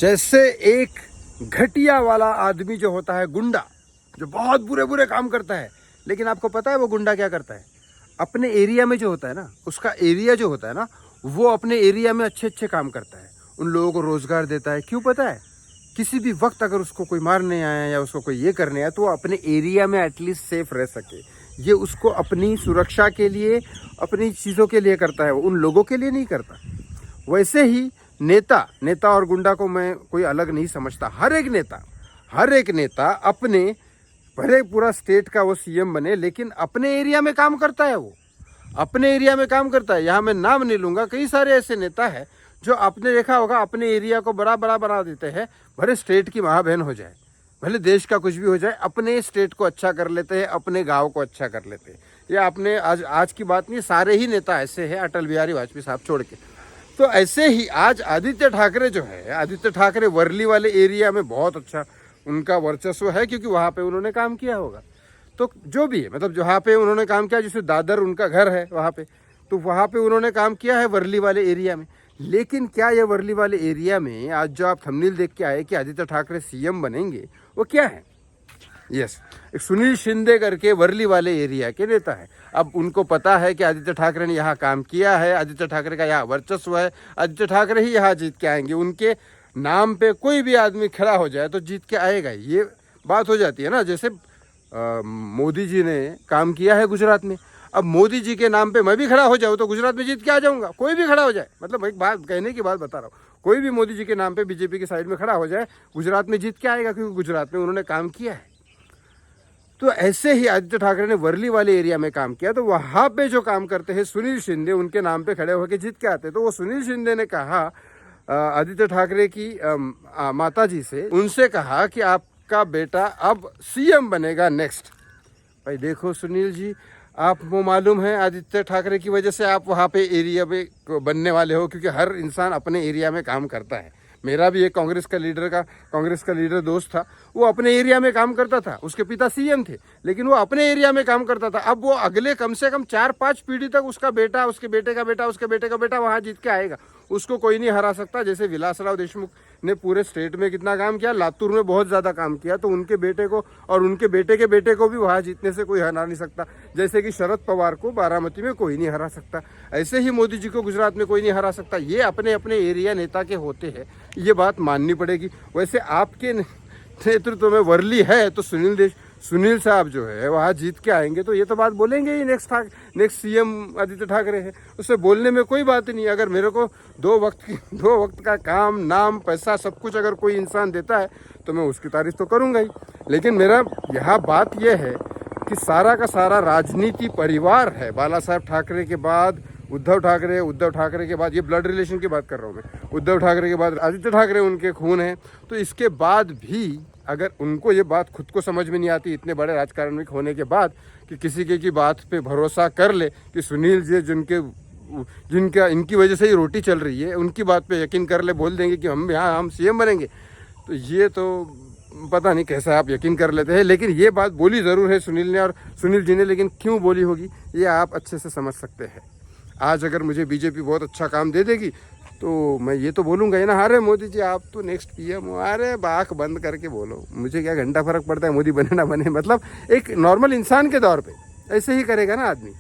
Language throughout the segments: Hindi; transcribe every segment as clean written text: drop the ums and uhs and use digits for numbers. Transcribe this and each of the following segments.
जैसे एक घटिया वाला आदमी जो होता है, गुंडा, जो बहुत बुरे बुरे काम करता है, लेकिन आपको पता है वो गुंडा क्या करता है? अपने एरिया में जो होता है ना, उसका एरिया जो होता है ना, वो अपने एरिया में अच्छे अच्छे काम करता है, उन लोगों को रोजगार देता है। क्यों पता है? किसी भी वक्त अगर उसको कोई मारने आया या उसको कोई ये करने आया तो वो अपने एरिया में एटलीस्ट सेफ रह सके। ये उसको अपनी सुरक्षा के लिए, अपनी चीज़ों के लिए करता है, उन लोगों के लिए नहीं करता। वैसे ही नेता और गुंडा को मैं कोई अलग नहीं समझता। हर एक नेता अपने, भले पूरा स्टेट का वो सीएम बने, लेकिन अपने एरिया में काम करता है। वो अपने एरिया में काम करता है। यहाँ मैं नाम नहीं लूँगा, कई सारे ऐसे नेता हैं जो आपने देखा होगा अपने एरिया को बड़ा बड़ा बना देते हैं, भले स्टेट की महाबहन हो जाए, भले देश का कुछ भी हो जाए, अपने स्टेट को अच्छा कर लेते हैं, अपने गांव को अच्छा कर लेते हैं। ये आपने आज की बात नहीं, सारे ही नेता ऐसे हैं, अटल बिहारी वाजपेयी साहब छोड़ के। तो ऐसे ही आज आदित्य ठाकरे जो है, आदित्य ठाकरे वर्ली वाले एरिया में बहुत अच्छा उनका वर्चस्व है, क्योंकि वहाँ पे उन्होंने काम किया होगा। तो जो भी है, मतलब जहाँ पे उन्होंने काम किया, जैसे दादर उनका घर है वहाँ पे, तो वहाँ पे उन्होंने काम किया है वर्ली वाले एरिया में। लेकिन क्या ये वर्ली वाले एरिया में आज जो आप थंबनेल देख के आए कि आदित्य ठाकरे सीएम बनेंगे, वो क्या है? यस, एक सुनील शिंदे करके वर्ली वाले एरिया के नेता है। अब उनको पता है कि आदित्य ठाकरे ने यहाँ काम किया है, आदित्य ठाकरे का यहाँ वर्चस्व है, आदित्य ठाकरे ही यहाँ जीत के आएंगे। उनके नाम पे कोई भी आदमी खड़ा हो जाए तो जीत के आएगा। ये बात हो जाती है ना। जैसे मोदी जी ने काम किया है गुजरात में, अब मोदी जी के नाम पे मैं भी खड़ा हो जाऊँ तो गुजरात में जीत के आ जाऊँगा। कोई भी खड़ा हो जाए, मतलब एक बात कहने की बात बता रहा हूँ, कोई भी मोदी जी के नाम पे बीजेपी की साइड में खड़ा हो जाए, गुजरात में जीत के आएगा, क्योंकि गुजरात में उन्होंने काम किया है। तो ऐसे ही आदित्य ठाकरे ने वर्ली वाले एरिया में काम किया, तो वहाँ पे जो काम करते हैं सुनील शिंदे, उनके नाम पे खड़े होकर जीत के आते। तो वो सुनील शिंदे ने कहा आदित्य ठाकरे की माता जी से, उनसे कहा कि आपका बेटा अब सीएम बनेगा नेक्स्ट। भाई देखो सुनील जी, आपको मालूम है आदित्य ठाकरे की वजह से आप वहाँ पे एरिया में बनने वाले हो, क्योंकि हर इंसान अपने एरिया में काम करता है। मेरा भी एक कांग्रेस का लीडर दोस्त था, वो अपने एरिया में काम करता था, उसके पिता सीएम थे, लेकिन वो अपने एरिया में काम करता था। अब वो अगले कम से कम 4-5 पीढ़ी तक उसका बेटा, उसके बेटे का बेटा, उसके बेटे का बेटा वहाँ जीत के आएगा। उसको कोई नहीं हरा सकता। जैसे विलासराव देशमुख ने पूरे स्टेट में कितना काम किया, लातूर में बहुत ज़्यादा काम किया, तो उनके बेटे को और उनके बेटे के बेटे को भी वहाँ जीतने से कोई हरा नहीं सकता। जैसे कि शरद पवार को बारामती में कोई नहीं हरा सकता, ऐसे ही मोदी जी को गुजरात में कोई नहीं हरा सकता। ये अपने अपने एरिया नेता के होते हैं, ये बात माननी पड़ेगी। वैसे आपके नेतृत्व में वर्ली है तो सुनील साहब जो है वहाँ जीत के आएंगे, तो ये तो बात बोलेंगे ही, नेक्स्ट सीएम आदित्य ठाकरे है। उससे बोलने में कोई बात नहीं। अगर मेरे को दो वक्त का काम, नाम, पैसा, सब कुछ अगर कोई इंसान देता है तो मैं उसकी तारीफ तो करूँगा ही। लेकिन मेरा यहाँ बात यह है कि सारा का सारा राजनीति परिवार है। बाला साहब ठाकरे के बाद उद्धव ठाकरे के बाद, ये ब्लड रिलेशन की बात कर रहा हूँ मैं, उद्धव ठाकरे के बाद आदित्य ठाकरे उनके खून है। तो इसके बाद भी अगर उनको ये बात खुद को समझ में नहीं आती, इतने बड़े राजकारणी होने के बाद, कि किसी की बात पे भरोसा कर ले कि सुनील जी जिनका इनकी वजह से ही रोटी चल रही है, उनकी बात पे यकीन कर ले, बोल देंगे कि हम सीएम बनेंगे, तो ये तो पता नहीं कैसा आप यकीन कर लेते हैं। लेकिन ये बात बोली ज़रूर है सुनील ने और सुनील जी ने, लेकिन क्यों बोली होगी ये आप अच्छे से समझ सकते हैं। आज अगर मुझे बीजेपी बहुत अच्छा काम दे देगी तो मैं ये तो बोलूँगा ही ना, अरे मोदी जी आप तो नेक्स्ट पीएम हो, अरे बाख बंद करके बोलो, मुझे क्या घंटा फर्क पड़ता है मोदी बने ना बने। मतलब एक नॉर्मल इंसान के तौर पे ऐसे ही करेगा ना आदमी,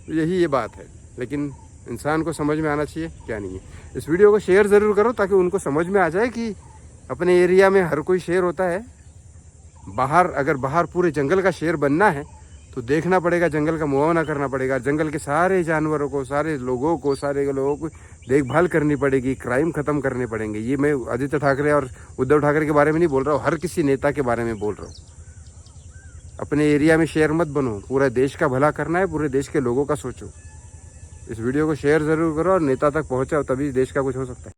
तो यही ये बात है। लेकिन इंसान को समझ में आना चाहिए क्या नहीं है। इस वीडियो को शेयर ज़रूर करो ताकि उनको समझ में आ जाए कि अपने एरिया में हर कोई शेर होता है। अगर बाहर पूरे जंगल का शेर बनना है तो देखना पड़ेगा, जंगल का मुआवना करना पड़ेगा, जंगल के सारे जानवरों को, सारे लोगों को देखभाल करनी पड़ेगी, क्राइम खत्म करने पड़ेंगे। ये मैं आदित्य ठाकरे और उद्धव ठाकरे के बारे में नहीं बोल रहा हूँ, हर किसी नेता के बारे में बोल रहा हूँ। अपने एरिया में शेर मत बनो, पूरा देश का भला करना है, पूरे देश के लोगों का सोचो। इस वीडियो को शेयर ज़रूर करो और नेता तक पहुँचाओ, तभी देश का कुछ हो सकता है।